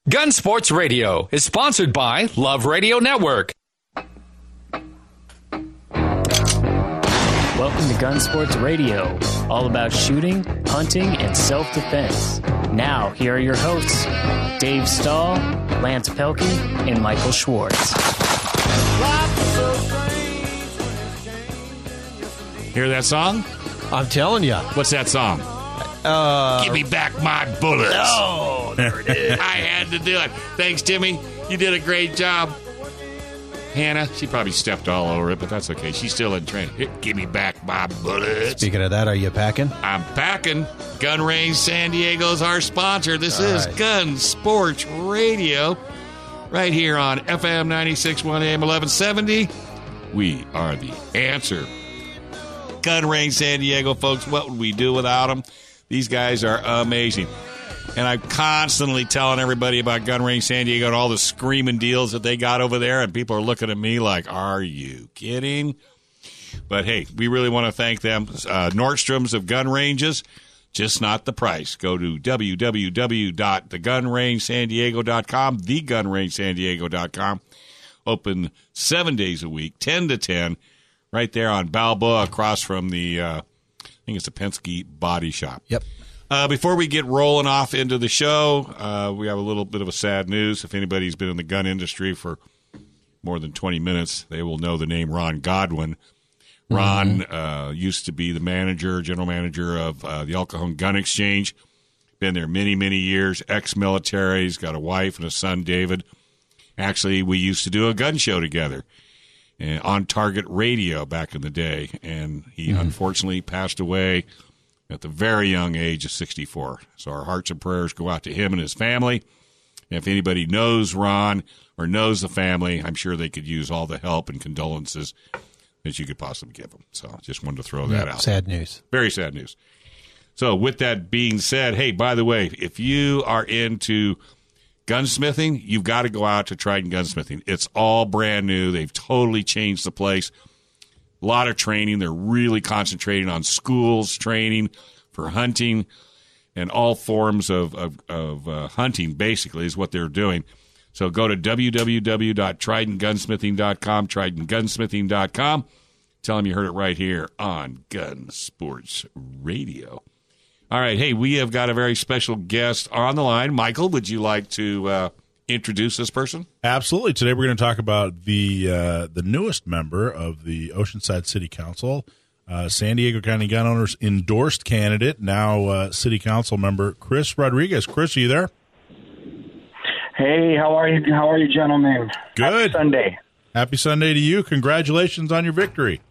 Gun Sports Radio is sponsored by Love Radio Network. Welcome to Gun Sports Radio, all about shooting, hunting, and self-defense. Now, here are your hosts, Dave Stahl, Lance Pelkey, and Michael Schwartz. Hear that song? I'm telling you. What's that song? Give me back my bullets. Oh, there it is. I had to do it. Thanks, Timmy. You did a great job. Hannah, she probably stepped all over it, but that's okay. She's still in training. Here, give me back my bullets. Speaking of that, are you packing? I'm packing. Gun Range San Diego is our sponsor. This is right. Gun Sports Radio, right here on FM 96.1 AM 1170. We are the answer. Gun Range San Diego, folks, what would we do without them? These guys are amazing. And I'm constantly telling everybody about Gun Range San Diego and all the screaming deals that they got over there, and people are looking at me like, are you kidding? But, hey, we really want to thank them. Nordstrom's of gun ranges, just not the price. Go to www.thegunrangesandiego.com, thegunrangesandiego.com. Open 7 days a week, 10 to 10, right there on Balboa across from the, I think it's the Penske Body Shop. Yep. Before we get rolling off into the show, we have a little bit of a sad news. If anybody's been in the gun industry for more than 20 minutes, they will know the name Ron Godwin. Ron used to be the general manager of the El Cajon Gun Exchange. Been there many, many years. Ex-military. He's got a wife and a son, David. Actually, we used to do a gun show together on Target Radio back in the day, and he unfortunately passed away at the very young age of 64. So our hearts and prayers go out to him and his family. And if anybody knows Ron or knows the family, I'm sure they could use all the help and condolences that you could possibly give them. So I just wanted to throw that out. Sad news. Very sad news. So with that being said, hey, by the way, if you are into gunsmithing, you've got to go out to Trident Gunsmithing. It's all brand new. They've totally changed the place. A lot of training. They're really concentrating on schools training for hunting and all forms of hunting, basically, is what they're doing. So go to www.tridentgunsmithing.com, tridentgunsmithing.com. Tell them you heard it right here on Gun Sports Radio. All right, hey, we have got a very special guest on the line. Michael, would you like to introduce this person? Absolutely. Today we're going to talk about the newest member of the Oceanside City Council, San Diego County Gun Owners endorsed candidate, now City Council member Chris Rodriguez. Chris, are you there? Hey, how are you? How are you, gentlemen? Good. Happy Sunday. Happy Sunday to you. Congratulations on your victory.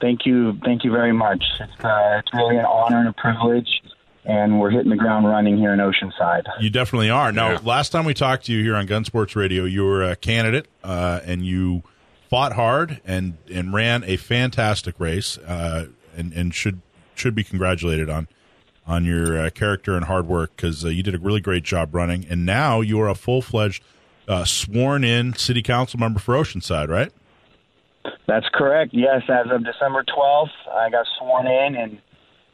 Thank you very much. It's really an honor and a privilege, and we're hitting the ground running here in Oceanside. You definitely are. Now, last time we talked to you here on Gun Sports Radio, you were a candidate, and you fought hard and ran a fantastic race, and should be congratulated on your character and hard work, because you did a really great job running. And now you are a full-fledged, sworn-in city council member for Oceanside, right? That's correct. Yes, as of December 12th, I got sworn in,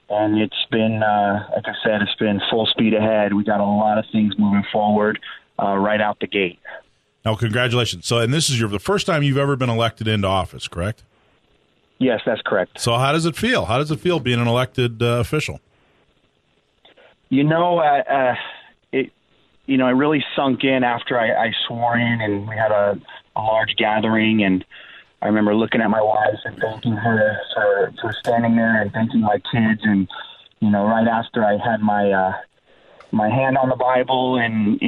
and it's been, like I said, it's been full speed ahead. We got a lot of things moving forward right out the gate. Now, congratulations. So, and this is the first time you've ever been elected into office, correct? Yes, that's correct. So how does it feel? How does it feel being an elected official? You know, it really sunk in after I swore in, and we had a large gathering, and I remember looking at my wife and thanking her for standing there and thanking my kids. And, right after I had my hand on the Bible and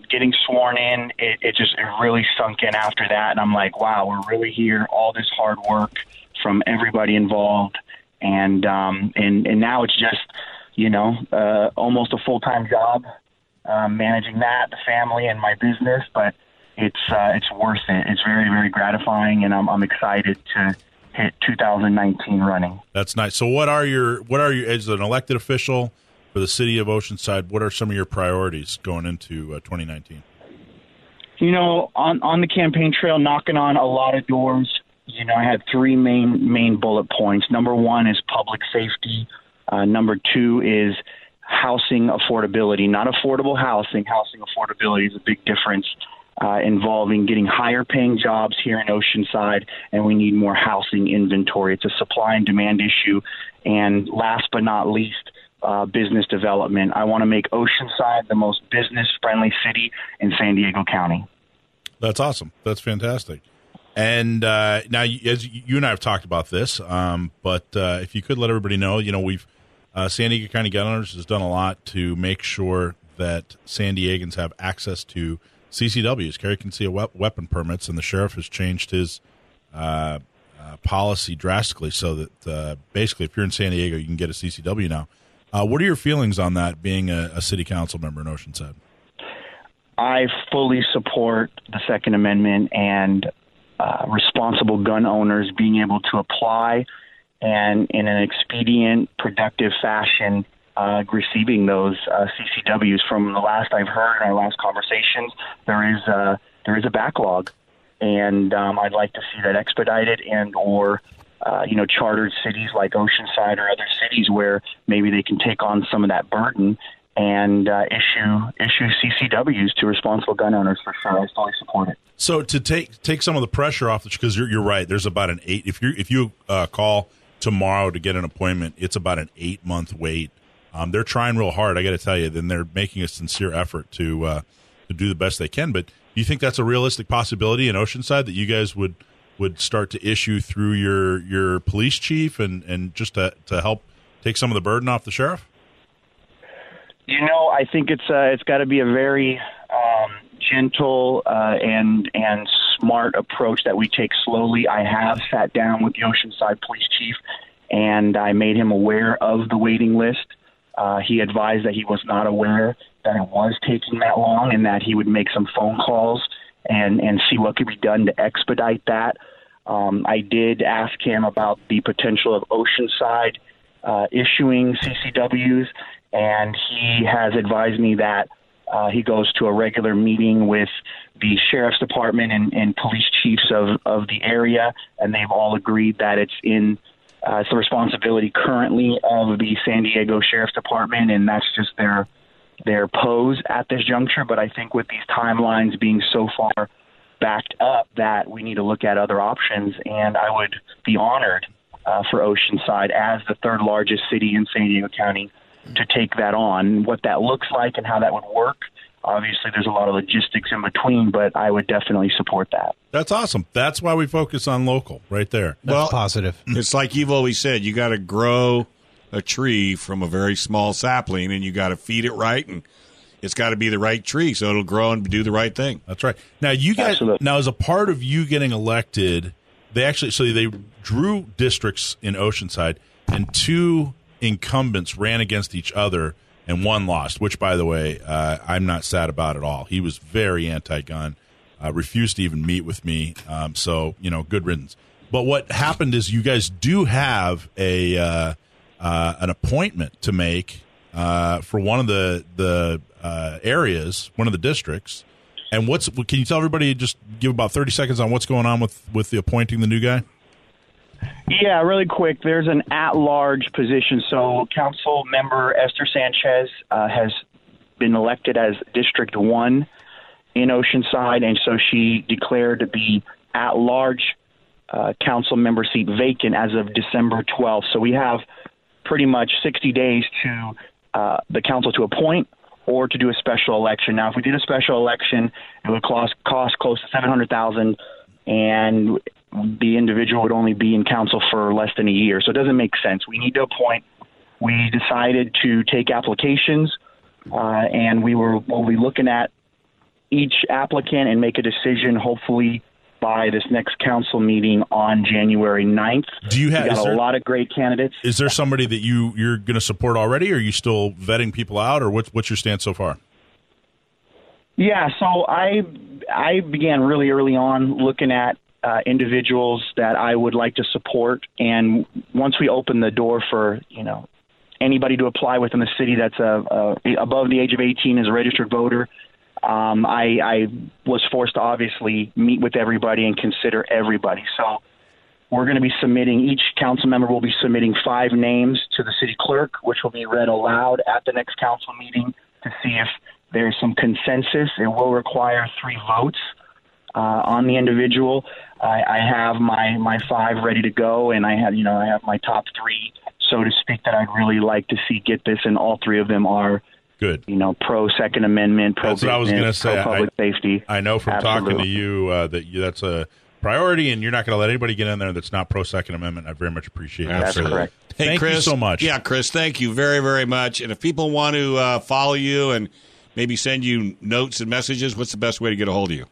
getting sworn in, it really sunk in after that. And I'm like, wow, we're really here. All this hard work from everybody involved. And now it's just, almost a full-time job, managing that, the family and my business. But it's worth it. It's very, very gratifying, and I'm excited to hit 2019 running. That's nice. So what are your as an elected official for the city of Oceanside, what are some of your priorities going into 2019? On the campaign trail, knocking on a lot of doors. I had three main bullet points. Number one is public safety. Number two is housing affordability, not affordable housing. Housing affordability is a big difference, involving getting higher paying jobs here in Oceanside, and we need more housing inventory. It's a supply and demand issue. And last but not least, business development. I want to make Oceanside the most business-friendly city in San Diego County. That's awesome. That's fantastic. And now, as you and I have talked about this, but if you could let everybody know, we've San Diego County Gun Owners has done a lot to make sure that San Diegans have access to CCWs, carry concealed weapon permits, and the sheriff has changed his policy drastically so that basically if you're in San Diego, you can get a CCW now. What are your feelings on that, being a city council member in Oceanside? I fully support the Second Amendment and responsible gun owners being able to apply and in an expedient, productive fashion receiving those CCWs. From the last I've heard in our last conversations, there is a backlog, and I'd like to see that expedited and or chartered cities like Oceanside or other cities where maybe they can take on some of that burden and issue CCWs to responsible gun owners for sure. I fully support it. So to take some of the pressure off, because you're right, there's about an 8. If you call tomorrow to get an appointment, it's about an 8-month wait. They're trying real hard, I got to tell you. Then they're making a sincere effort to do the best they can. But do you think that's a realistic possibility in Oceanside that you guys would start to issue through your police chief and just to help take some of the burden off the sheriff? I think it's got to be a very gentle and smart approach that we take slowly. I have sat down with the Oceanside police chief, and I made him aware of the waiting list. He advised that he was not aware that it was taking that long and that he would make some phone calls and see what could be done to expedite that. I did ask him about the potential of Oceanside issuing CCWs, and he has advised me that he goes to a regular meeting with the sheriff's department and police chiefs of the area, and they've all agreed that it's the responsibility currently of the San Diego Sheriff's Department, and that's just their pose at this juncture. But I think with these timelines being so far backed up that we need to look at other options, and I would be honored for Oceanside as the third largest city in San Diego County to take that on. What that looks like and how that would work, obviously there's a lot of logistics in between, but I would definitely support that. That's awesome. That's why we focus on local right there. That's positive. It's like you've always said, you got to grow a tree from a very small sapling, and you got to feed it right, and it's got to be the right tree so it'll grow and do the right thing. That's right. Now, you guys, now as a part of you getting elected, they drew districts in Oceanside, and 2 incumbents ran against each other, and one lost, which, by the way, I'm not sad about at all. He was very anti-gun, refused to even meet with me, so, good riddance. But what happened is you guys do have an appointment to make for one of the areas, one of the districts. And can you tell everybody, just give about 30 seconds on what's going on with the appointing the new guy? Yeah, really quick. There's an at-large position. So Council Member Esther Sanchez has been elected as District 1 in Oceanside, and so she declared to be at-large council member seat vacant as of December 12th. So we have pretty much 60 days to the council to appoint or to do a special election. Now, if we did a special election, it would cost close to $700,000, and the individual would only be in council for less than a year. So it doesn't make sense. We need to appoint. We decided to take applications, and we'll be looking at each applicant and make a decision, hopefully, by this next council meeting on January 9th. We got a lot of great candidates. Is there somebody that you're going to support already, or are you still vetting people out, or what's your stance so far? Yeah, so I began really early on looking at individuals that I would like to support, and once we open the door for anybody to apply within the city that's above the age of 18 as a registered voter, I was forced to obviously meet with everybody and consider everybody. So we're going to be submitting, each council member will be submitting 5 names to the city clerk, which will be read aloud at the next council meeting to see if there's some consensus. It will require 3 votes on the individual. I have my 5 ready to go, and I have my top 3, so to speak, that I'd really like to see get this, and all 3 of them are good. Pro Second Amendment, pro That's what I was going to say. pro public safety. I know from Absolutely. talking to you that's a priority, and you're not going to let anybody get in there that's not pro Second Amendment. I very much appreciate it. That's correct. Hey, Thank Chris, you so much. Yeah, Chris, thank you very, very much. And if people want to follow you and maybe send you notes and messages, what's the best way to get a hold of you?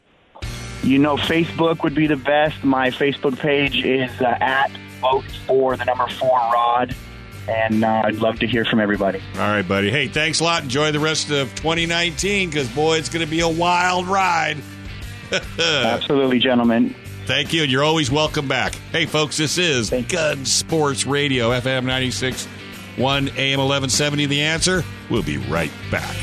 Facebook would be the best. My Facebook page is at Vote for the number 4 Rod, and I'd love to hear from everybody. All right, buddy. Hey, thanks a lot. Enjoy the rest of 2019 because, boy, it's going to be a wild ride. Absolutely, gentlemen. Thank you, and you're always welcome back. Hey, folks, this is Gun Sports Radio, FM 96, 1 AM 1170, The Answer. We'll be right back.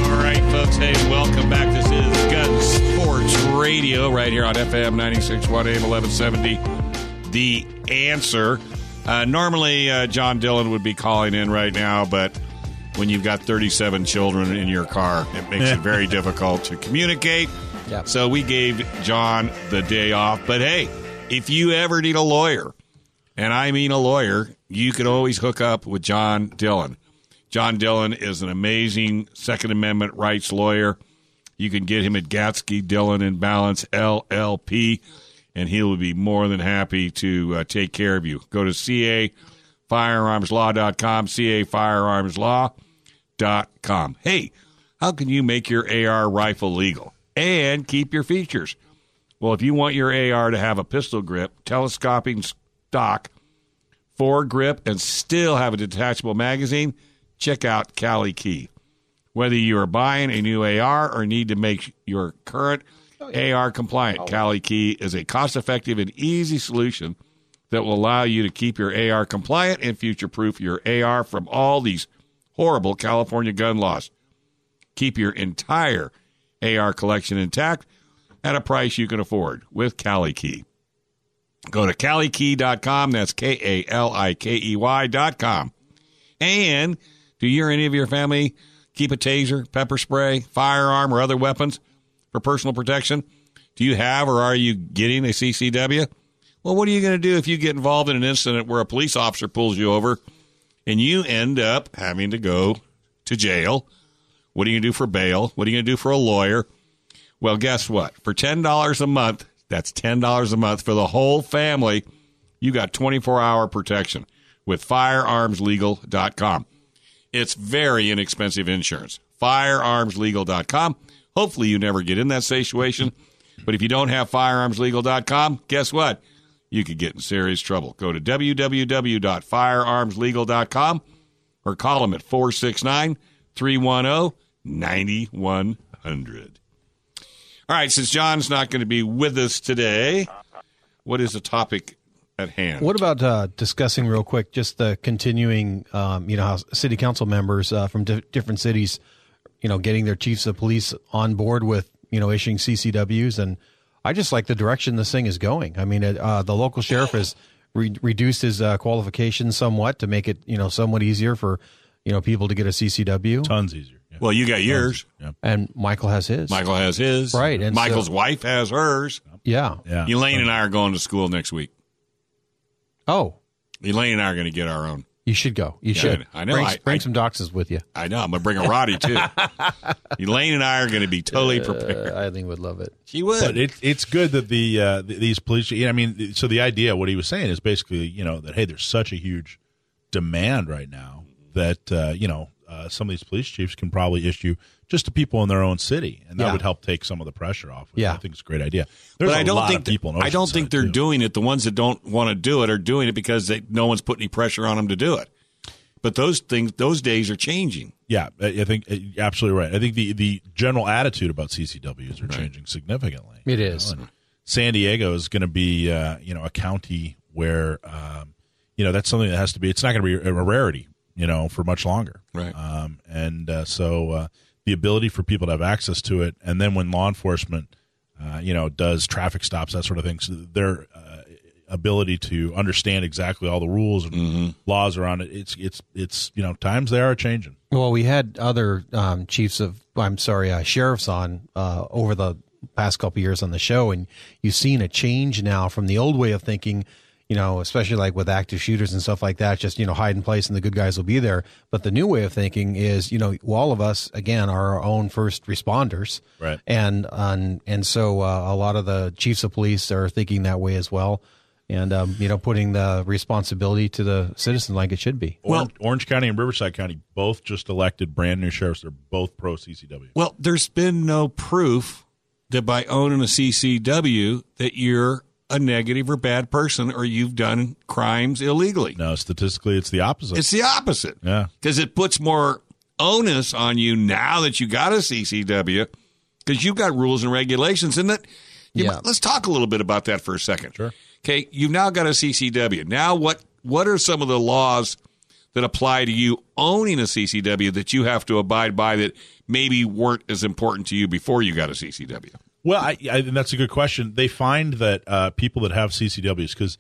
All right, folks, hey, welcome back. This is Gun Sports Radio right here on FM 96, 1 AM 1170. The Answer. Normally, John Dillon would be calling in right now, but when you've got 37 children in your car, it makes it very difficult to communicate. Yep. So we gave John the day off. But hey, if you ever need a lawyer, and I mean a lawyer, you can always hook up with John Dillon. John Dillon is an amazing Second Amendment rights lawyer. You can get him at Gatsky Dillon and Balance, LLP. And he will be more than happy to take care of you. Go to cafirearmslaw.com, cafirearmslaw.com. Hey, how can you make your AR rifle legal and keep your features? Well, if you want your AR to have a pistol grip, telescoping stock, foregrip, and still have a detachable magazine, check out Cali Key. Whether you are buying a new AR or need to make your current AR compliant, Cali Key is a cost-effective and easy solution that will allow you to keep your AR compliant and future-proof your AR from all these horrible California gun laws. Keep your entire AR collection intact at a price you can afford with Cali Key. Go to CaliKey.com. That's KALIKEY.com. And do you or any of your family keep a taser, pepper spray, firearm, or other weapons for personal protection? Do you have or are you getting a CCW? Well, what are you going to do if you get involved in an incident where a police officer pulls you over and you end up having to go to jail? What are you going to do for bail? What are you going to do for a lawyer? Well, guess what? For $10 a month, that's $10 a month for the whole family, you got 24-hour protection with firearmslegal.com. It's very inexpensive insurance. Firearmslegal.com. Hopefully you never get in that situation. But if you don't have firearmslegal.com, guess what? You could get in serious trouble. Go to www.firearmslegal.com or call them at 469-310-9100. All right, since John's not going to be with us today, what is the topic at hand? What about discussing real quick just the continuing, how city council members from different cities, getting their chiefs of police on board with, issuing CCWs. And I just like the direction this thing is going. I mean, the local sheriff has reduced his qualifications somewhat to make it, somewhat easier for, people to get a CCW. Tons easier. Yeah. Well, you got yours. Yeah. And Michael has his. Right. And Michael's wife has hers. Yeah. Elaine and I are going to school next week. Oh. Elaine and I are going to get our own. You should go. You should. I know. Bring some doxes with you. I know. I'm going to bring a Roddy, too. Elaine and I are going to be totally prepared. Eileen would love it. She would. But it's good that these police, so the idea, what he was saying is basically, that, hey, there's such a huge demand right now that, some of these police chiefs can probably issue just to people in their own city, and that would help take some of the pressure off. Which I think it's a great idea. There's but a lot of people in Oceanside, I don't think they're doing it. The ones that don't want to do it are doing it because no one's putting any pressure on them to do it. But those days are changing. Yeah, I think you're absolutely right. I think the general attitude about CCWs are changing significantly. It is. San Diego is going to be, a county where, that's something that has to be. It's not going to be a rarity, for much longer. Right. So the ability for people to have access to it, and then when law enforcement, does traffic stops, that sort of thing, so their ability to understand exactly all the rules and laws around it. It's times they are changing. Well, we had other sheriffs on over the past couple of years on the show, and you've seen a change now from the old way of thinking, especially like with active shooters and stuff like that, just, hide in place and the good guys will be there. But the new way of thinking is, all of us, again, are our own first responders. Right. And so a lot of the chiefs of police are thinking that way as well. And, putting the responsibility to the citizen like it should be. Orange County and Riverside County both just elected brand new sheriffs. They're both pro CCW. Well, there's been no proof that by owning a CCW that you're a negative or bad person or you've done crimes illegally. No, statistically, it's the opposite. It's the opposite. Yeah. Because it puts more onus on you now that you got a CCW because you've got rules and regulations. And let's talk a little bit about that for a second. Sure. Okay, you've now got a CCW. Now what are some of the laws that apply to you owning a CCW that you have to abide by that maybe weren't as important to you before you got a CCW? Well, I that's a good question. They find that people that have CCWs, because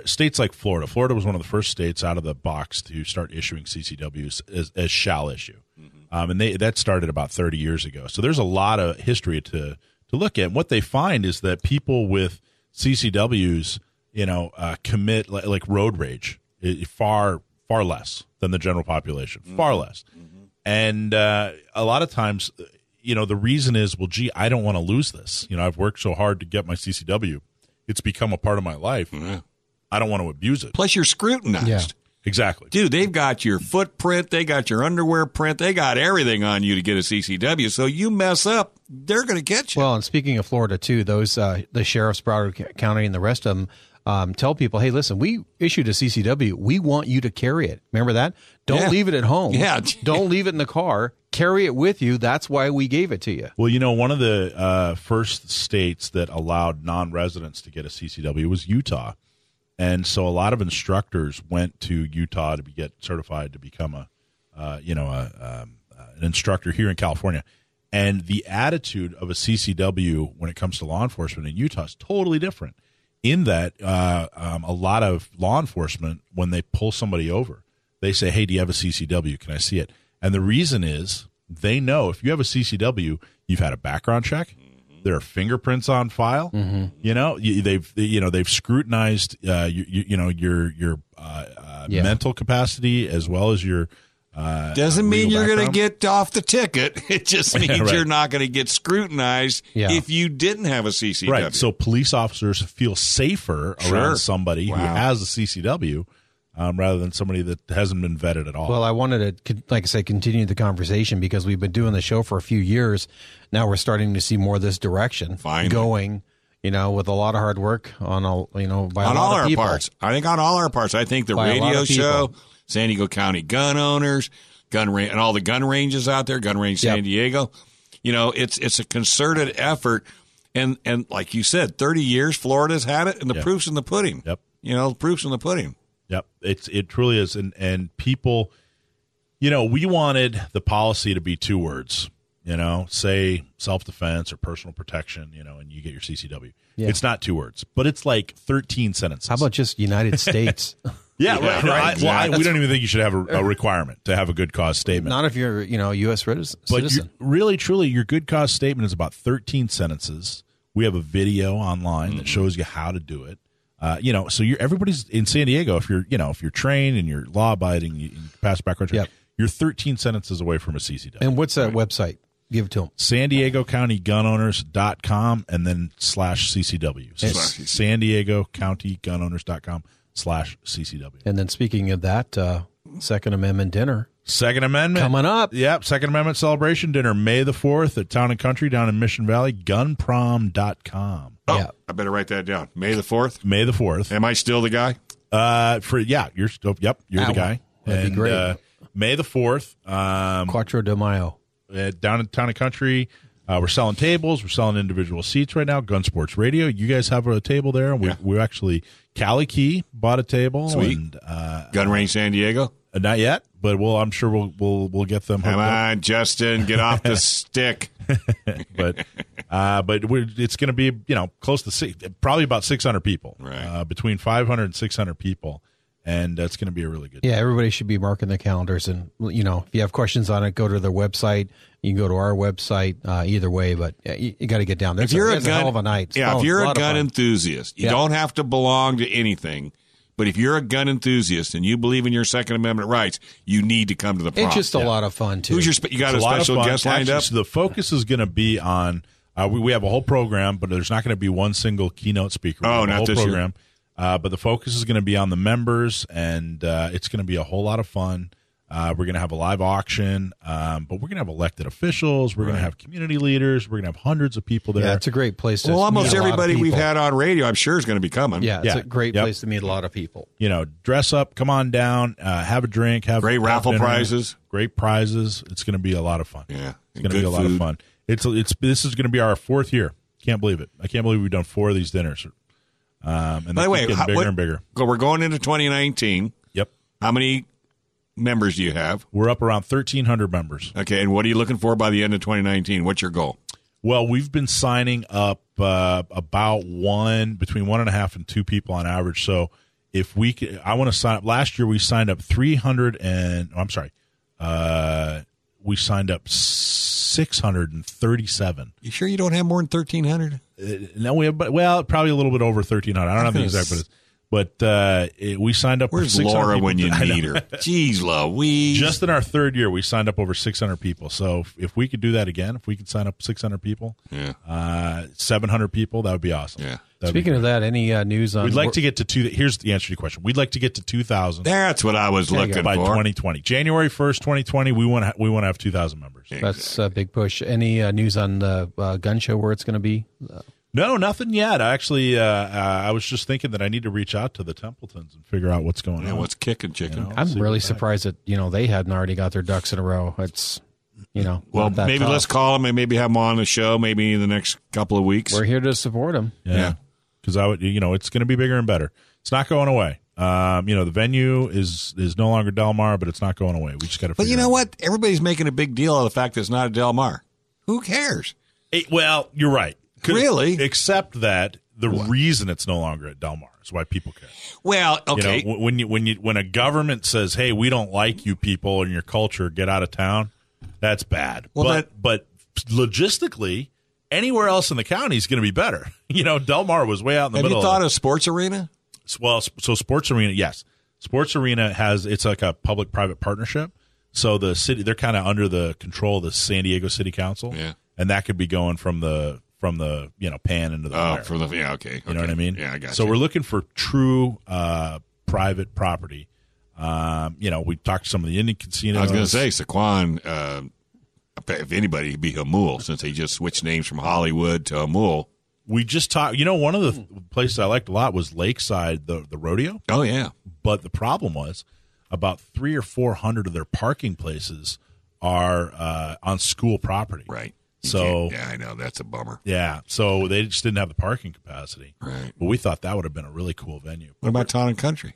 states like Florida was one of the first states out of the box to start issuing CCWs as shall issue. And that started about 30 years ago. So there's a lot of history to look at. And what they find is that people with CCWs, commit like road rage far less than the general population, far less. And a lot of times, the reason is, well, gee, I don't want to lose this. I've worked so hard to get my CCW. It's become a part of my life. Yeah. I don't want to abuse it. Plus, you're scrutinized. Yeah. Exactly. Dude, they've got your footprint. They got your underwear print. They got everything on you to get a CCW. So you mess up, they're going to get you. Well, and speaking of Florida, too, those the sheriffs, Broward County and the rest of them tell people, hey, listen, we issued a CCW. We want you to carry it. Remember that? Don't leave it at home. Yeah. Don't leave it in the car. Carry it with you. That's why we gave it to you. Well, one of the first states that allowed non-residents to get a CCW was Utah. And so a lot of instructors went to Utah to get certified to become an instructor here in California. And the attitude of a CCW when it comes to law enforcement in Utah is totally different. In that, a lot of law enforcement, when they pull somebody over, they say, hey, do you have a CCW? Can I see it? And the reason is they know if you have a CCW, you've had a background check. There are fingerprints on file. They've scrutinized your mental capacity as well as your. Doesn't mean you're going to get. get off the ticket. It just means Right. you're not going to get scrutinized if you didn't have a CCW. Right. So police officers feel safer around somebody who has a CCW rather than somebody that hasn't been vetted at all. Well, I wanted to, like I say, continue the conversation because we've been doing the show for a few years. Now we're starting to see more of this direction going, with a lot of hard work on all, by on a lot all of our people. parts. I think on all our parts. I think the By a lot radio of people. show, San Diego County gun owners, and all the gun ranges out there, Gun Range San Diego. It's a concerted effort. And like you said, 30 years Florida's had it, and the proof's in the pudding. Yep. The proof's in the pudding. Yep. It truly is. And people, we wanted the policy to be 2 words, say self-defense or personal protection, and you get your CCW. Yeah. It's not 2 words, but it's like 13 sentences. How about just United States? Yeah, right. Exactly. We don't even think you should have a requirement to have a good cause statement. Not if you're, a U.S. citizen. But really, truly, your good cause statement is about 13 sentences. We have a video online that shows you how to do it. So everybody's in San Diego. If you're trained and you're law abiding, you pass background check. You're 13 sentences away from a CCW. And what's that website? Give it to them. San Diego County Gunowners.com and then /CCW. San Diego County Gunowners.com/CCW. And then speaking of that, Second Amendment dinner. Second Amendment. Coming up. Yep. Second Amendment celebration dinner, May the 4th at Town and Country down in Mission Valley, gunprom.com. Oh, Yeah. I better write that down. May the 4th. May the 4th. Am I still the guy? You're still, you're the guy. That'd be great. May the 4th. Quattro de Mayo. Down in Town and Country. We're selling tables. We're selling individual seats right now. Gun Sports Radio. You guys have a table there. We actually, Cali Key bought a table. Sweet. And, Gun Range San Diego? Not yet, but I'm sure we'll get them. Come on, Justin, get off the stick. but it's going to be close to probably about 600 people, right? Between 500 and 600 people, and that's going to be a really good. Yeah, everybody should be marking their calendars, and if you have questions on it, go to their website. You can go to our website. Either way, but you got to get down there. If you're a hell of a night, if you're a gun enthusiast, you don't have to belong to anything. But if you're a gun enthusiast and you believe in your Second Amendment rights, you need to come to the prom. It's just a lot of fun, too. You got a special guest lined up? So the focus is going to be on, we have a whole program, but there's not going to be one single keynote speaker. Not this program. But the focus is going to be on the members, and it's going to be a whole lot of fun. We're going to have a live auction, but we're going to have elected officials. We're going to have community leaders. We're going to have hundreds of people there. Yeah, it's a great place to almost meet everybody a lot of we've people. had on radio, I'm sure, is going to be coming. Yeah, it's a great place to meet a lot of people. Dress up, come on down, have a drink, have great raffle dinner, prizes. Great prizes. It's going to be a lot of fun. Yeah, it's going to be a lot of fun. This is going to be our 4th year. Can't believe it. I can't believe we've done 4 of these dinners. And by the way, getting bigger and bigger. We're going into 2019. Yep. How many members do you have? We're up around 1,300 members. Okay, and what are you looking for by the end of 2019? What's your goal? Well, we've been signing up about between 1.5 and 2 people on average. So if we could, I want to sign up. Last year we signed up 637. You sure you don't have more than 1,300? No, we have, probably a little bit over 1,300. I don't have the exact, but we signed up. Where's Laura when you need her? Jeez Louise. Just in our 3rd year, we signed up over 600 people. So if we could do that again, if we could sign up 600 people, 700 people, that would be awesome. Yeah. Speaking of that, any news on? We'd like to get to here's the answer to your question. We'd like to get to 2,000. That's what I was looking by for. 2020, January 1st, 2020. We want to have 2,000 members. That's a big push. Any news on the gun show where it's going to be? No, nothing yet. Actually, I was just thinking that I need to reach out to the Templetons and figure out what's going on. What's kicking, chicken? I'm really surprised that they hadn't already got their ducks in a row. It's well, maybe tough. Let's call them and maybe have them on the show maybe in the next couple of weeks. We're here to support them. Yeah, because it's going to be bigger and better. It's not going away. The venue is no longer Del Mar, but it's not going away. We just got to. But you know what? Everybody's making a big deal of the fact that it's not a Del Mar. Who cares? Well, you're right. Really? Except that the reason it's no longer at Del Mar is why people care. Well, okay. When a government says, "Hey, we don't like you people and your culture, get out of town," that's bad. Well, but logistically, anywhere else in the county is going to be better. Del Mar was way out in the middle. Have you thought of Sports Arena? Well, so Sports Arena, yes. Sports Arena it's like a public-private partnership. So the city, they're kind of under the control of the San Diego City Council. Yeah. And that could be going from the pan into the fire. Okay. You know what I mean? Yeah, I got you. So we're looking for true private property. We talked to some of the Indian casinos. I was going to say, Saquon, if anybody, it'd be Hamul, since they just switched names from Hollywood to Hamul. We just talked, one of the places I liked a lot was Lakeside, the rodeo. Oh, yeah. But the problem was about 300 or 400 of their parking places are on school property. Right. Yeah, I know. That's a bummer. Yeah. So they just didn't have the parking capacity. Right. But we thought that would have been a really cool venue. What about Town and Country?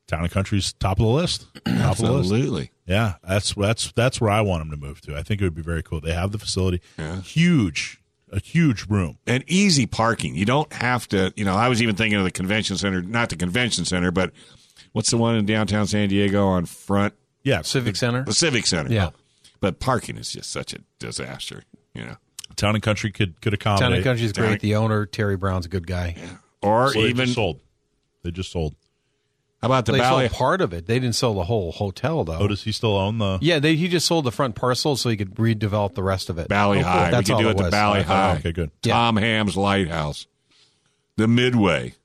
Town and Country's top of the list. Absolutely. Yeah. That's where I want them to move to. I think it would be very cool. They have the facility. Yeah. A huge room. And easy parking. You don't have to, I was even thinking of the convention center, not the convention center, but what's the one in downtown San Diego on Front? Yeah. Civic Center. The Civic Center. Yeah. But parking is just such a disaster, Town and Country could accommodate. Town and Country's great. The owner, Terry Brown's a good guy. Yeah. Or so even They just sold. How about the they Valley? sold part of it. They didn't sell the whole hotel, though. Oh, does he still own the? Yeah, he just sold the front parcel so he could redevelop the rest of it. Valley High. That's we all could do it it to was. Valley High. Okay, good. Tom Ham's Lighthouse. The Midway.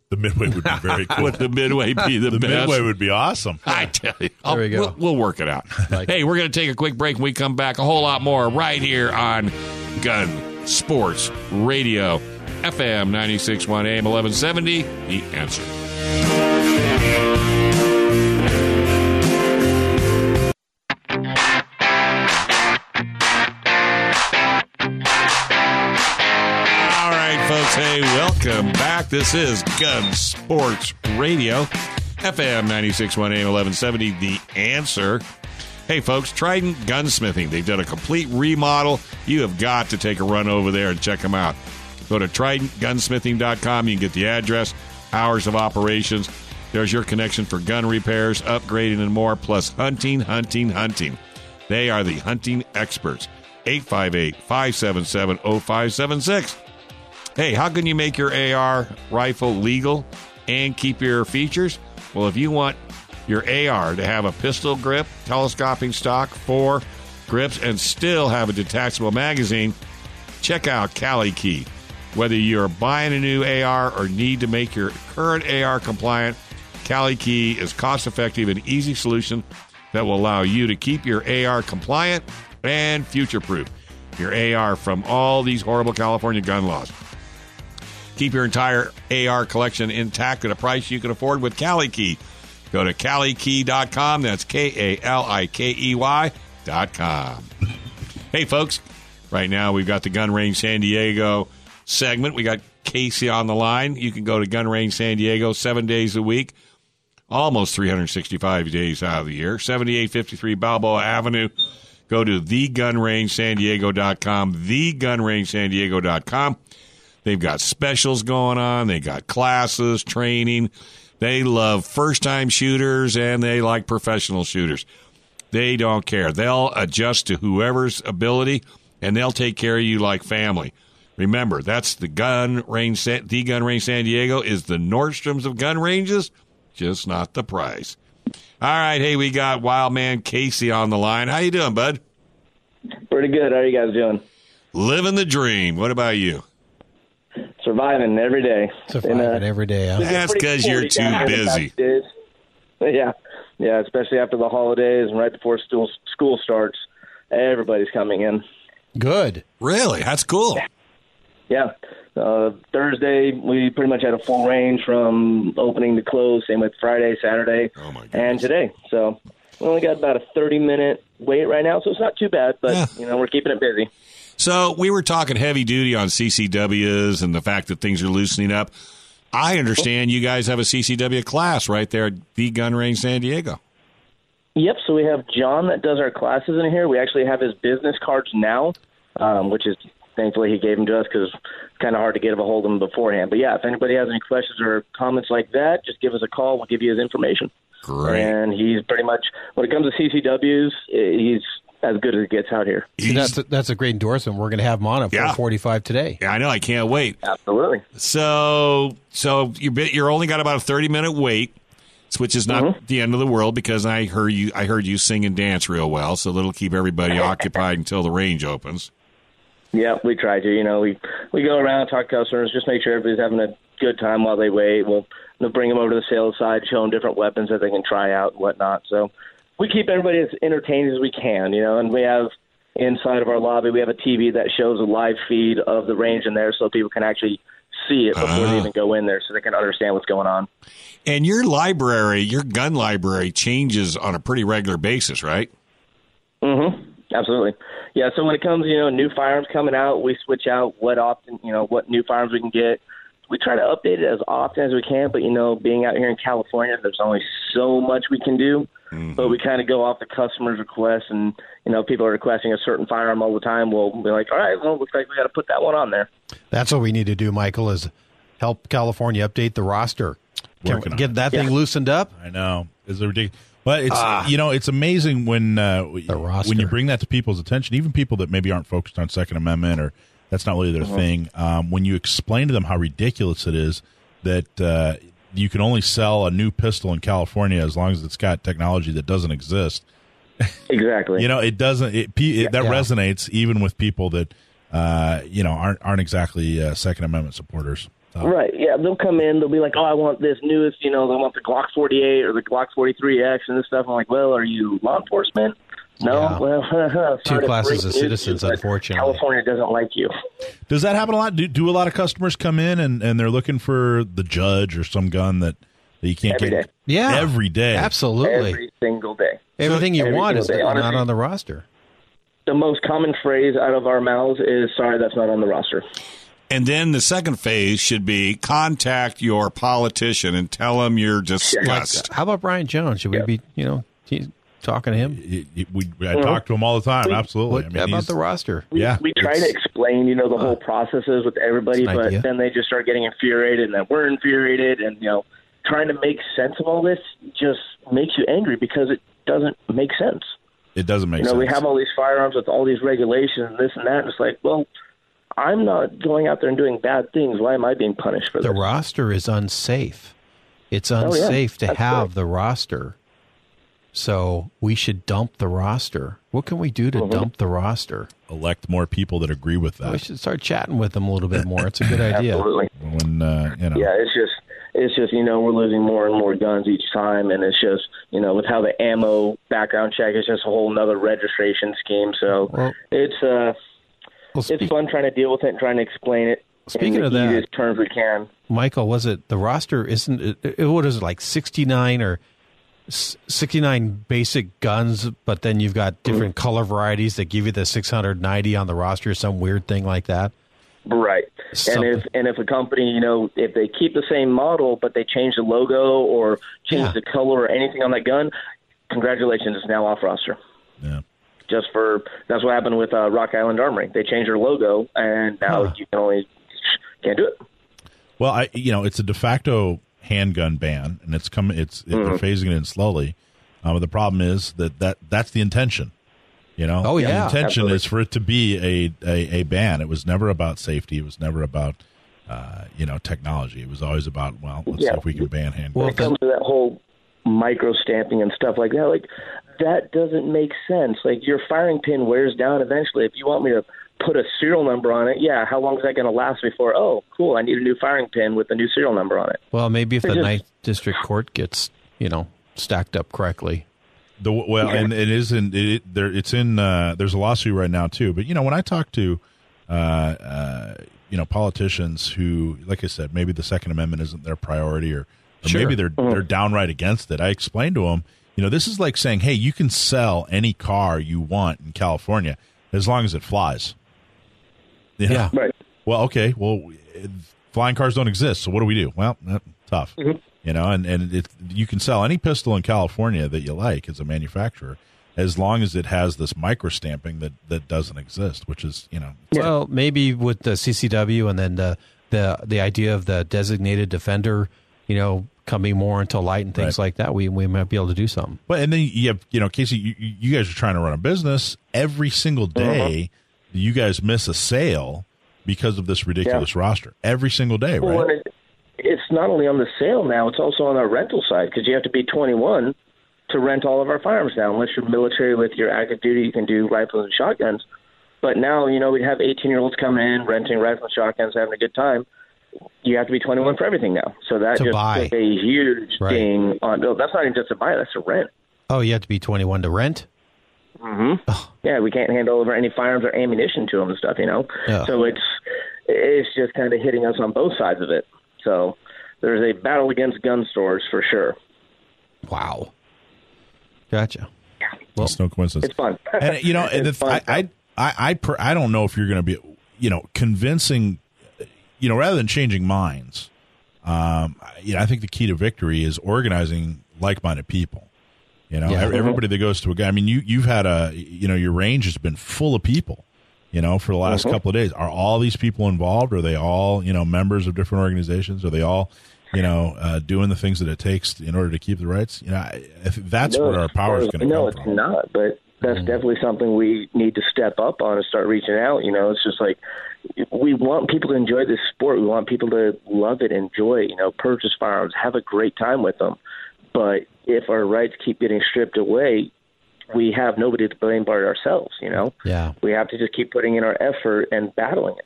The Midway would be very cool. Would the Midway be the best? The Midway would be awesome. I tell you. There we go. We'll work it out. Hey, we're going to take a quick break. When we come back, a whole lot more right here on Gun Sports Radio, FM 96.1 AM 1170. The Answer. folks. Hey, welcome back. This is Gun Sports Radio, FM 96.1 AM 1170, The Answer. Hey, folks, Trident Gunsmithing. They've done a complete remodel. You have got to take a run over there and check them out. Go to tridentgunsmithing.com. You can get the address, hours of operations. There's your connection for gun repairs, upgrading, and more, plus hunting. They are the hunting experts. 858-577-0576. Hey, how can you make your AR rifle legal and keep your features? Well, if you want your AR to have a pistol grip, telescoping stock, 4 grips, and still have a detachable magazine, check out Cali Key. Whether you're buying a new AR or need to make your current AR compliant, Cali Key is cost-effective and easy solution that will allow you to keep your AR compliant and future-proof your AR from all these horrible California gun laws. Keep your entire AR collection intact at a price you can afford with Cali Key. Go to CaliKey.com. That's KALIKEY.com. Hey, folks. Right now, we've got the Gun Range San Diego segment. We got Casey on the line. You can go to Gun Range San Diego 7 days a week, almost 365 days out of the year. 7853 Balboa Avenue. Go to thegunrangesandiego.com, thegunrangesandiego.com. They've got specials going on. They got classes, training. They love first-time shooters, and they like professional shooters. They don't care. They'll adjust to whoever's ability, and they'll take care of you like family. Remember, that's the Gun Range. The Gun Range San Diego is the Nordstroms of gun ranges, just not the price. All right, hey, we got Wildman Casey on the line. How you doing, bud? Pretty good. How are you guys doing? Living the dream. What about you? Surviving every day. Surviving every day. Huh? That's because you're too busy. Yeah, especially after the holidays and right before school starts. Everybody's coming in. Good. Really? That's cool. Yeah. Thursday, we pretty much had a full range from opening to close. Same with Friday, Saturday, and today. So we only got about a 30-minute wait right now, so it's not too bad, but we're keeping it busy. So we were talking heavy duty on CCWs and the fact that things are loosening up. I understand you guys have a CCW class right there at the Gun Range San Diego. Yep, so we have John that does our classes in here. We actually have his business cards now, which is thankfully he gave them to us because it's kind of hard to get a hold of them beforehand. But, yeah, if anybody has any questions or comments like that, just give us a call. We'll give you his information. Great. And he's pretty much, when it comes to CCWs, he's as good as it gets out here. That's a great endorsement. We're going to have him on at 4:45 today. Yeah, I know. I can't wait. Absolutely. So you're only got about a 30-minute wait, which is not the end of the world because I heard you sing and dance real well, so that'll keep everybody occupied until the range opens. Yeah, we try to. We go around, talk to customers, just make sure everybody's having a good time while they wait. We'll bring them over to the sales side, show them different weapons that they can try out and whatnot. So we keep everybody as entertained as we can, and we have inside of our lobby, we have a TV that shows a live feed of the range in there so people can actually see it before they even go in there so they can understand what's going on. And your gun library changes on a pretty regular basis, right? Mm-hmm. Absolutely. Yeah, so when it comes, new firearms coming out, we switch out what new firearms we can get. We try to update it as often as we can, but, being out here in California, there's only so much we can do. Mm-hmm. But we kind of go off the customer's request, and, people are requesting a certain firearm all the time. We'll be like, all right, well, looks like we got to put that one on there. That's what we need to do, Michael, is help California update the roster. Can we get that thing loosened up? I know. It's ridiculous. But it's it's amazing when you bring that to people's attention, even people that maybe aren't focused on Second Amendment or that's not really their thing. When you explain to them how ridiculous it is that you can only sell a new pistol in California as long as it's got technology that doesn't exist. Exactly. It doesn't. That resonates even with people that aren't exactly Second Amendment supporters. Right, yeah, they'll come in, they'll be like, oh, I want this newest, they want the Glock 48 or the Glock 43X and this stuff. I'm like, well, are you law enforcement? No? Yeah. Well, two classes of citizens, unfortunately. California doesn't like you. Does that happen a lot? Do a lot of customers come in and they're looking for the Judge or some gun that you can't get? Every day. Yeah. Every day. Absolutely. Every single day. Everything you want is not on the roster. The most common phrase out of our mouths is, sorry, that's not on the roster. And then the second phase should be contact your politician and tell him you're disgusted. How about Brian Jones? Should we be, talking to him? I talk to him all the time. Absolutely. How about the roster? We try to explain, the whole processes with everybody, but then they just start getting infuriated, and then we're infuriated, and, trying to make sense of all this just makes you angry because it doesn't make sense. It doesn't make sense. We have all these firearms with all these regulations, this and that, and it's like, well, I'm not going out there and doing bad things. Why am I being punished for this? The roster is unsafe. It's unsafe to have the roster. So we should dump the roster. What can we do to dump the roster? Elect more people that agree with that. We should start chatting with them a little bit more. It's a good idea. Absolutely. When, Yeah, it's just we're losing more and more guns each time, and it's just with how the ammo background check is just a whole nother registration scheme. So it's fun trying to deal with it and trying to explain it. Speaking of that, easiest terms we can. Michael, was it the roster? Isn't it? What is it, like 69 or 69 basic guns? But then you've got different color varieties that give you the 690 on the roster, some weird thing like that. Right. And if a company, if they keep the same model but they change the logo or change the color or anything on that gun, congratulations, it's now off roster. Yeah. That's what happened with Rock Island Armory. They changed their logo, and now you can't do it. Well, it's a de facto handgun ban, and they're phasing it in slowly. But the problem is that's the intention. The intention absolutely. is for it to be a ban. It was never about safety. It was never about technology. It was always about let's see if we can ban handguns. When it comes to that whole micro stamping and stuff like that, that doesn't make sense. Your firing pin wears down eventually. If you want me to put a serial number on it, how long is that going to last before? Oh, cool! I need a new firing pin with a new serial number on it. Well, maybe if the Ninth District Court gets stacked up correctly. And it isn't. It's in. There's a lawsuit right now too. But when I talk to, politicians who, like I said, maybe the Second Amendment isn't their priority, or maybe they're downright against it. I explain to them, this is like saying, hey, you can sell any car you want in California as long as it flies. Yeah. Right. Well, okay. Well, flying cars don't exist. So what do we do? Well, tough. Mm-hmm. And you can sell any pistol in California that you like as a manufacturer, as long as it has this micro stamping that doesn't exist, which is, Well, maybe with the CCW and then the idea of the designated defender, coming more into light and things like that, we might be able to do something. But and then you have, Casey, you guys are trying to run a business. Every single day, you guys miss a sale because of this ridiculous roster. Every single day, right? Well, it's not only on the sale now, it's also on our rental side, because you have to be 21 to rent all of our firearms now. Unless you're military with your active duty, you can do rifles and shotguns. But now, we have 18-year-olds coming in, renting rifles and shotguns, having a good time. You have to be 21 for everything now. So that just took a huge thing on. No, that's not even just to buy, that's to rent. Oh, you have to be 21 to rent? Mm-hmm. Oh. Yeah, we can't hand over any firearms or ammunition to them and stuff, Yeah. So it's just kind of hitting us on both sides of it. So there's a battle against gun stores for sure. Wow. Gotcha. Yeah. Well, it's no coincidence. It's fun. And I don't know if you're going to be, convincing, rather than changing minds. I think the key to victory is organizing like-minded people. Everybody that goes to a guy. I mean, you've had your range has been full of people. For the last couple of days. Are all these people involved? Are they all, members of different organizations? Are they all, doing the things that it takes in order to keep the rights? I think that's where our power is going to come from. No, it's not, but that's definitely something we need to step up on and start reaching out. It's just like we want people to enjoy this sport. We want people to love it, enjoy it, purchase firearms, have a great time with them. But if our rights keep getting stripped away, we have nobody to blame but ourselves, Yeah. We have to just keep putting in our effort and battling it.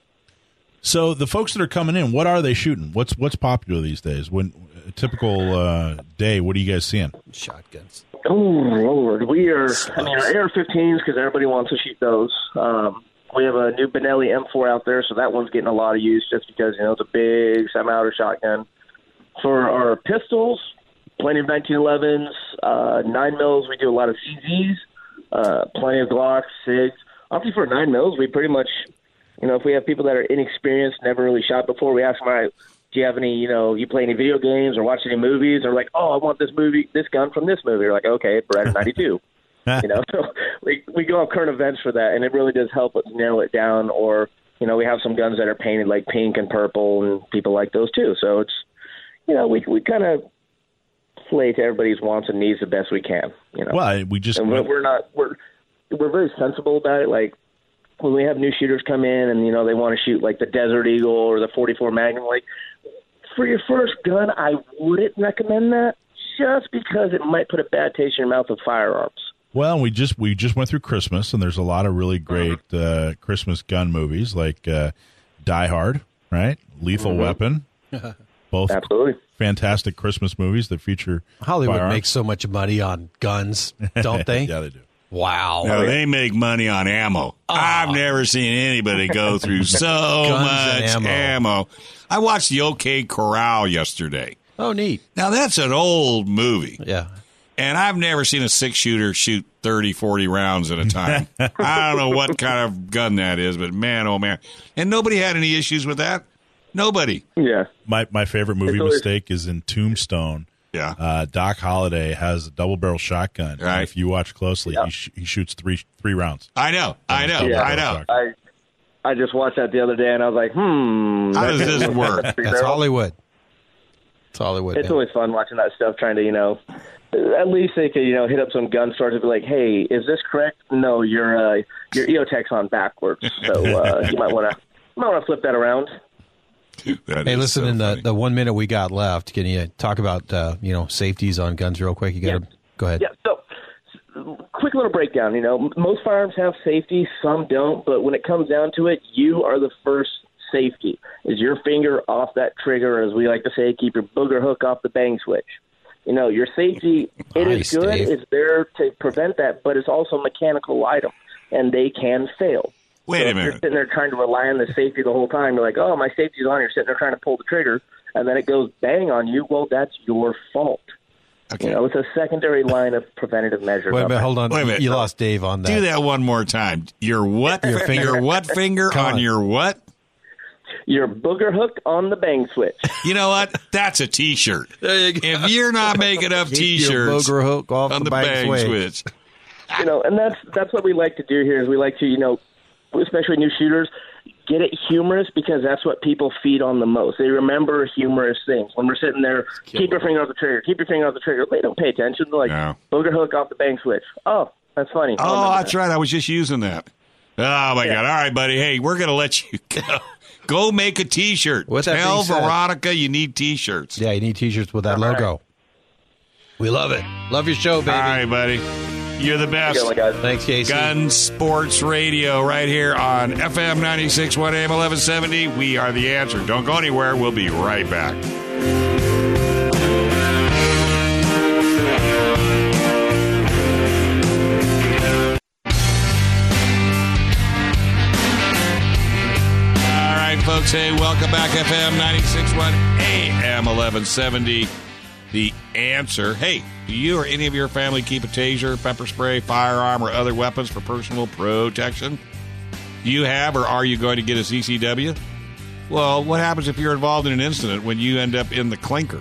So the folks that are coming in, what are they shooting? What's popular these days? When a typical day, what are you guys seeing? Shotguns. Oh, Lord. We are, our AR-15s, because everybody wants to shoot those. We have a new Benelli M4 out there, so that one's getting a lot of use just because, it's a big semi-auto shotgun. For our pistols, plenty of 1911s, 9mm. We do a lot of CZs, plenty of Glocks, SIGs. Obviously, for 9mm, we pretty much If we have people that are inexperienced, never really shot before, we ask them, all right, do you have any, you play any video games or watch any movies? Or like, oh, I want this gun from this movie. We're like, okay, Brad 92. So we go on current events for that, and it really does help us narrow it down. Or, we have some guns that are painted like pink and purple, and people like those too. So it's, we kind of play to everybody's wants and needs the best we can. Well, we just and we're very sensible about it. Like when we have new shooters come in and they want to shoot like the Desert Eagle or the 44 Magnum, like for your first gun, I wouldn't recommend that just because it might put a bad taste in your mouth of firearms. Well, we just went through Christmas, and there's a lot of really great Christmas gun movies like Die Hard, right? Lethal Weapon. Both absolutely fantastic Christmas movies that feature Hollywood firearms. makes so much money on guns, don't they? Yeah, they do. Wow. No, they make money on ammo. I've never seen anybody go through so much ammo. I watched the OK Corral yesterday. Oh, neat. Now, that's an old movie. Yeah. And I've never seen a six-shooter shoot 30, 40 rounds at a time. I don't know what kind of gun that is, but man, oh, man. And nobody had any issues with that. Nobody. Yeah. My favorite movie mistake is in Tombstone. Yeah. Doc Holliday has a double-barrel shotgun. Right. And if you watch closely, he shoots three rounds. I know. Yeah. I just watched that the other day, and I was like, how does this work? That's Hollywood. It's Hollywood. It's always fun watching that stuff, trying to, at least they could, hit up some gun stores and be like, hey, is this correct? No, your EOTech's on backwards, so you might want to flip that around. Hey, listen, so in the 1 minute we got left, can you talk about safeties on guns real quick? You got to go ahead. Yeah. So, quick little breakdown. Most firearms have safety, some don't, but when it comes down to it, you are the first safety. Is your finger off that trigger, as we like to say, keep your booger hook off the bang switch. Your safety, it is good. Dave. It's there to prevent that, but it's also a mechanical item, and they can fail. Wait a minute. You're sitting there trying to rely on the safety the whole time. You're like, oh, my safety's on. You're sitting there trying to pull the trigger, and then it goes bang on you. Well, that's your fault. Okay. It's a secondary line of preventative measures. Wait a minute, hold on. Wait a minute. You lost Dave on that. Do that one more time. Your what? Your finger. Your what finger on your what? Your booger hook on the bang switch. You know what? That's a T-shirt. There you go. If you're not making up T-shirts your booger hook off on the bang switch. And that's what we like to do here is we like to, especially new shooters, get it humorous because that's what people feed on the most. They remember humorous things. When we're sitting there, keep your finger off the trigger, keep your finger off the trigger. They don't pay attention. They're like, booger hook off the bang switch. Oh, that's funny. Oh, that's right. I was just using that. Oh, my God. All right, buddy. Hey, we're going to let you go. Go make a T-shirt. Tell Veronica you need T-shirts. Yeah, you need T-shirts with that logo. We love it. Love your show, baby. All right, buddy. You're the best. Thanks, Casey. Gun Sports Radio right here on FM 96.1 AM 1170. We are the answer. Don't go anywhere. We'll be right back. All right, folks. Hey, welcome back. FM 96.1 AM 1170. The answer. Hey, do you or any of your family keep a taser, pepper spray, firearm, or other weapons for personal protection? Do you have or are you going to get a CCW? Well, what happens if you're involved in an incident when you end up in the clinker?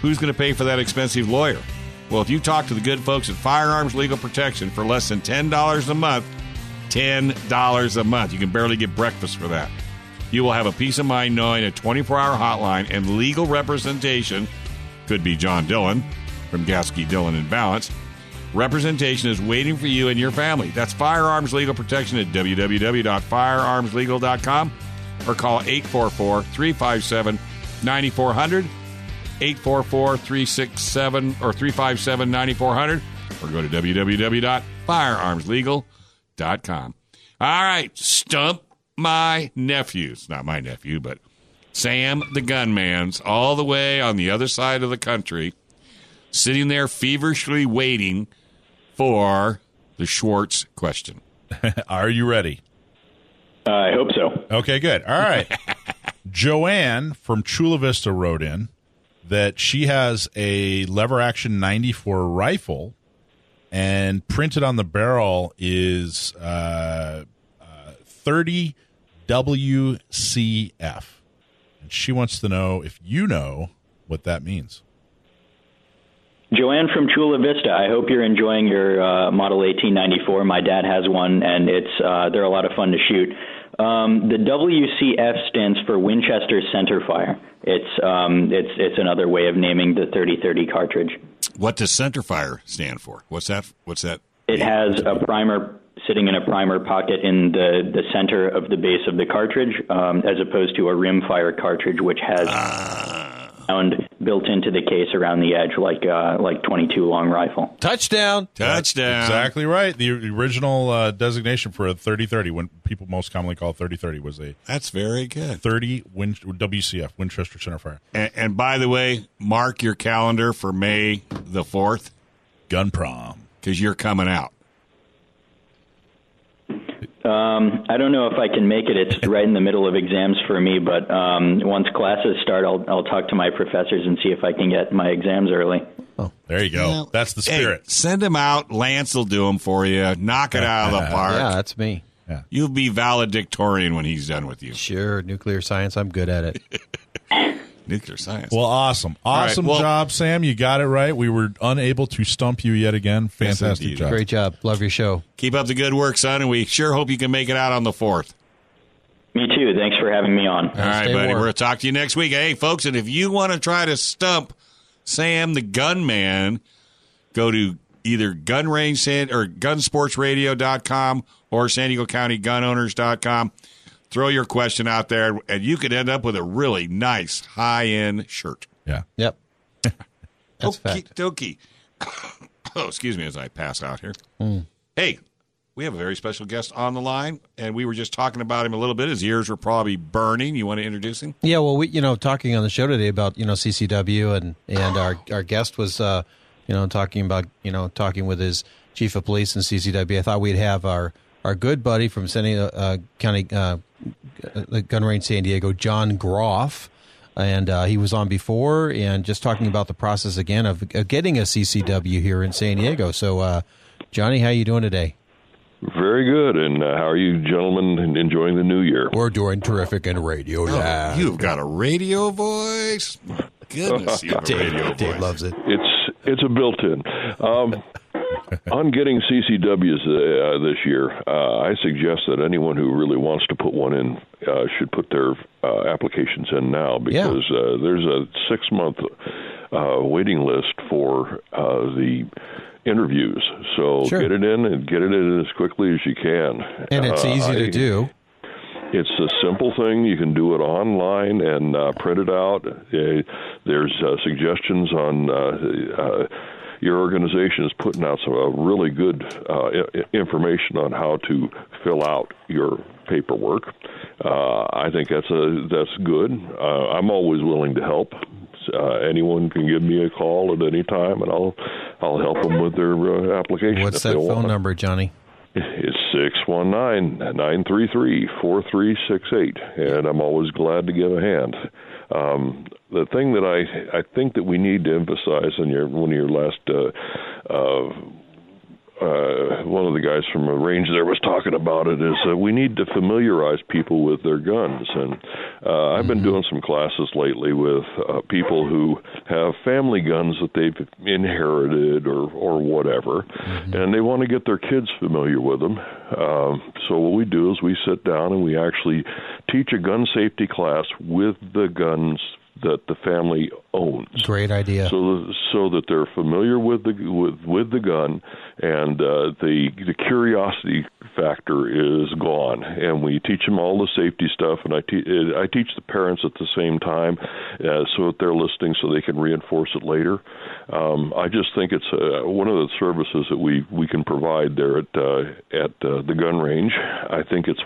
Who's going to pay for that expensive lawyer? Well, if you talk to the good folks at Firearms Legal Protection for less than $10 a month, $10 a month, you can barely get breakfast for that. You will have a peace of mind knowing a 24-hour hotline and legal representation. Could be John Dillon from Gasky, Dillon and Balance. Representation is waiting for you and your family. That's Firearms Legal Protection at www.firearmslegal.com or call 844-357-9400, 844-367 or 357-9400 or go to www.firearmslegal.com. All right, Stump My Nephew. It's not my nephew, but Sam the Gunman's all the way on the other side of the country, sitting there feverishly waiting for the Schwartz question. Are you ready? I hope so. Okay, good. All right. Joanne from Chula Vista wrote in that she has a lever action 94 rifle, and printed on the barrel is 30 WCF. And she wants to know if you know what that means. Joanne from Chula Vista, I hope you're enjoying your Model 1894. My dad has one, and they're a lot of fun to shoot. The WCF stands for Winchester Centerfire. It's another way of naming the 3030 cartridge. What does centerfire stand for? What's that? It has a primer sitting in a primer pocket in the center of the base of the cartridge, as opposed to a rimfire cartridge, which has sound built into the case around the edge, like 22 long rifle. Touchdown! Exactly right. The original designation for a 3030, when people most commonly call it 3030, was a That's very good. WCF, Winchester Centerfire. And by the way, mark your calendar for May the 4th. Gun prom. Because you're coming out. I don't know if I can make it. It's right in the middle of exams for me, but once classes start, I'll talk to my professors and see if I can get my exams early. Oh, there you go. Well, that's the spirit. Hey, send them out. Lance will do them for you. Knock it out of the park. Yeah, that's me. Yeah. You'll be valedictorian when he's done with you. Sure, nuclear science. I'm good at it. Nuclear science. Well, awesome job, Sam. You got it right. We were unable to stump you yet again. Fantastic job. Great job. Love your show. Keep up the good work, son, and we sure hope you can make it out on the 4th. Me too. Thanks for having me on. All right, buddy. Warm. We're going to talk to you next week. Hey, folks, and if you want to try to stump Sam the Gunman, go to either Gun Range or gunsportsradio.com or San Diego County Gunowners.com. Throw your question out there, and you could end up with a really nice high-end shirt. Yeah. Yep. That's fact. Dokie. Oh, excuse me as I pass out here. Hey, we have a very special guest on the line, and we were just talking about him a little bit. His ears were probably burning. You want to introduce him? Yeah, well, we talking on the show today about CCW, and our guest was talking with his chief of police in CCW. I thought we'd have our good buddy from San Diego County Gun Range San Diego, John Goff, and he was on before, and just talking about the process again of getting a CCW here in San Diego. So, Johnny, how you doing today? Very good, and how are you gentlemen enjoying the new year? We're doing terrific in radio. Oh, you've got a radio voice. Goodness, you have a radio voice. Dave loves it. It's a built-in. On getting CCWs this year, I suggest that anyone who really wants to put one in should put their applications in now, because there's a 6-month waiting list for the interviews. So get it in and get it in as quickly as you can. And it's easy to do. It's a simple thing. You can do it online and print it out. There's suggestions on your organization is putting out some really good information on how to fill out your paperwork. I think that's good. I'm always willing to help. Anyone can give me a call at any time, and I'll help them with their application. What's that phone number, Johnny? It's 619-933-4368, and I'm always glad to give a hand. The thing that I think that we need to emphasize in one of your last one of the guys from the range there was talking about it is we need to familiarize people with their guns. And I've been doing some classes lately with people who have family guns that they've inherited or whatever, and they want to get their kids familiar with them. So what we do is we sit down and we actually teach a gun safety class with the guns that the family owns. Great idea. So that they're familiar with the gun, and the curiosity factor is gone. And we teach them all the safety stuff, and I teach the parents at the same time, so that they're listening, so they can reinforce it later. I just think it's one of the services that we can provide there at the gun range. I think it's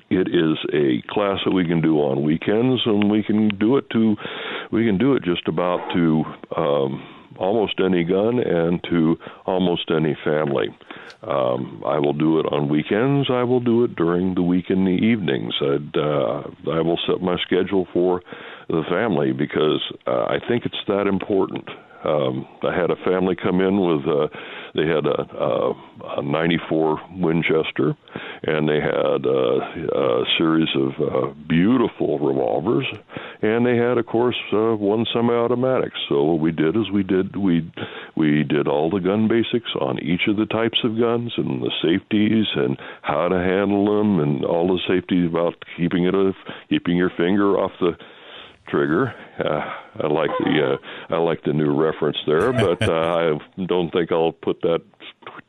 it is a class that we can do on weekends, and we can do it just about to almost any gun and to almost any family. I will do it on weekends. I will do it during the week in the evenings. I will set my schedule for the family because I think it's that important. I had a family come in with they had a 94 Winchester, and they had a series of beautiful revolvers, and they had, of course, one semi-automatic. So what we did is we did all the gun basics on each of the types of guns and the safeties and how to handle them and all the safety about keeping your finger off the trigger. I like the new reference there, but I don't think I'll put that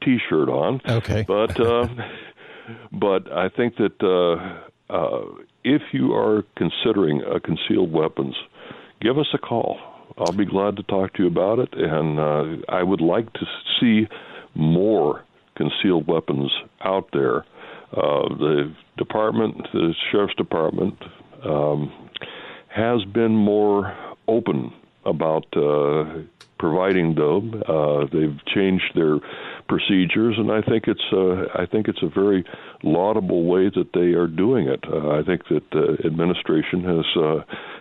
T-shirt on. Okay. But I think that if you are considering concealed weapons, give us a call. I'll be glad to talk to you about it, and I would like to see more concealed weapons out there. The sheriff's department, has been more open about providing them. They've changed their procedures, and I think it's a very laudable way that they are doing it. I think that the administration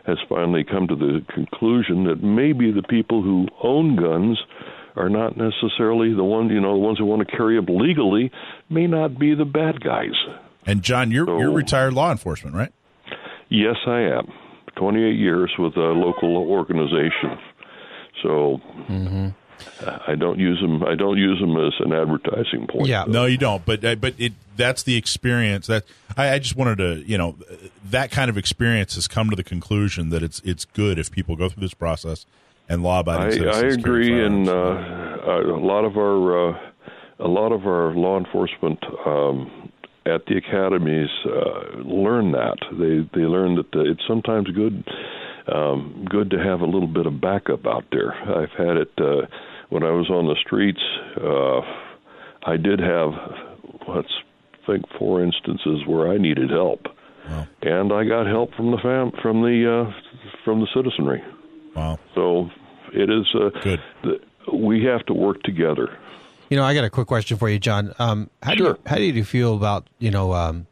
has finally come to the conclusion that maybe the people who own guns are not necessarily the ones who want to carry them legally may not be the bad guys. And John, you're retired law enforcement, right? Yes, I am. 28 years with a local organization. So I don't use them. I don't use them as an advertising point. Yeah, no, you don't. But that's the experience that I just wanted to. That kind of experience has come to the conclusion that it's good if people go through this process and law-abiding citizens. I agree, and a lot of our law enforcement at the academies learn that. They learn that it's sometimes good to have a little bit of backup out there. I've had it when I was on the streets. I did have, let's think, 4 instances where I needed help, and I got help from the citizenry. Wow! So it is good. We have to work together. I got a quick question for you, John. How do you feel about gun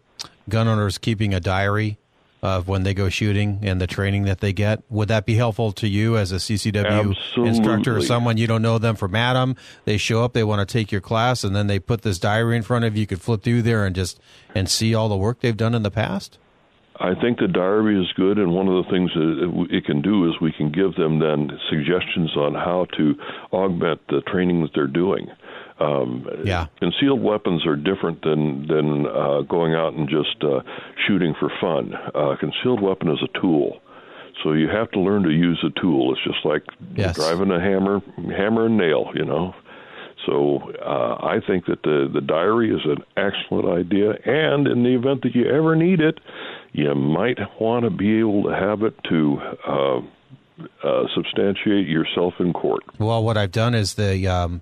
owners keeping a diary of when they go shooting and the training that they get? Would that be helpful to you as a CCW instructor or someone you don't know them from Adam? They show up, they want to take your class, and then they put this diary in front of you. You could flip through there and see all the work they've done in the past? I think the diary is good, and one of the things that it can do is we can give them then suggestions on how to augment the training that they're doing. Concealed weapons are different than going out and just shooting for fun. Concealed weapon is a tool, so you have to learn to use a tool. It's just like driving a hammer and nail, So I think that the diary is an excellent idea, and in the event that you ever need it, you might want to be able to have it to substantiate yourself in court. Well, what I've done is the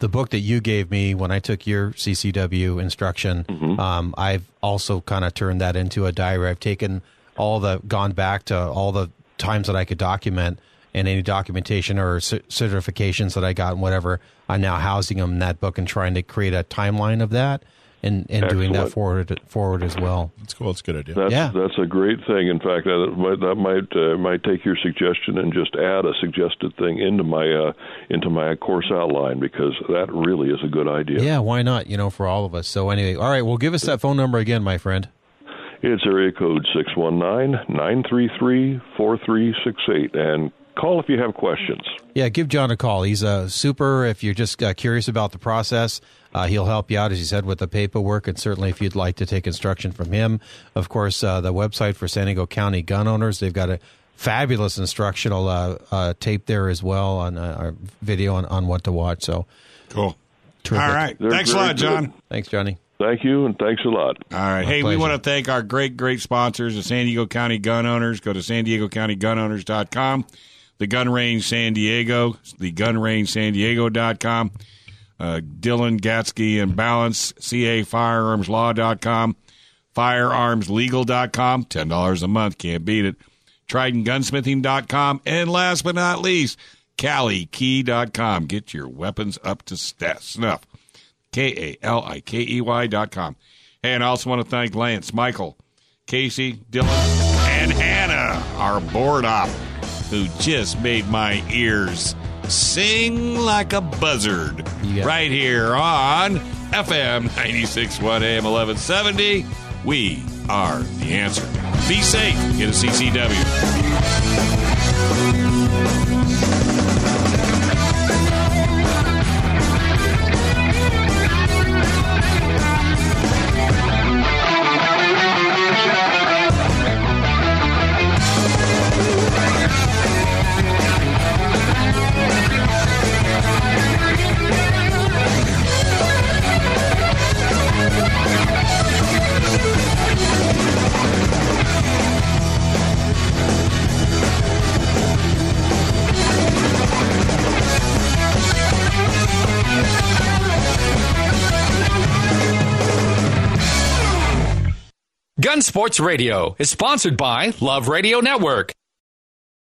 book that you gave me when I took your CCW instruction, I've also kind of turned that into a diary. I've gone back to all the times that I could document, and any documentation or certifications that I got and whatever, I'm now housing them in that book and trying to create a timeline of that and doing that forward as well. That's cool. It's a good idea. That's a great thing. In fact, that might take your suggestion and just add a suggested thing into my course outline, because that really is a good idea. Yeah, why not? For all of us. So anyway, all right. Well, give us that phone number again, my friend. It's area code 619-933-4368, and call if you have questions. Yeah, give John a call. He's super. If you're just curious about the process, he'll help you out, as you said, with the paperwork. And certainly if you'd like to take instruction from him, of course, the website for San Diego County gun owners, they've got a fabulous instructional tape there as well, on our video on what to watch. So cool. Terrific. All right. Thanks a lot, John. Thanks, Johnny. Thank you, and thanks a lot. All right. Hey, we want to thank our great sponsors, the San Diego County Gun Owners. Go to SanDiegoCountyGunOwners.com. The Gun Range San Diego, thegunrangesandiego.com. Dillon, Gatsky, and Balance, CAFirearmsLaw.com. FirearmsLegal.com. $10 a month. Can't beat it. TridentGunsmithing.com. And last but not least, CaliKey.com. Get your weapons up to snuff. KALIKEY.com. Hey, and I also want to thank Lance, Michael, Casey, Dylan, and Hannah, our board op, who just made my ears Sing Like a Buzzard. Right here on FM 96.1 AM 1170. We are the answer. Be safe. Get a CCW. Gun Sports Radio is sponsored by Love Radio Network.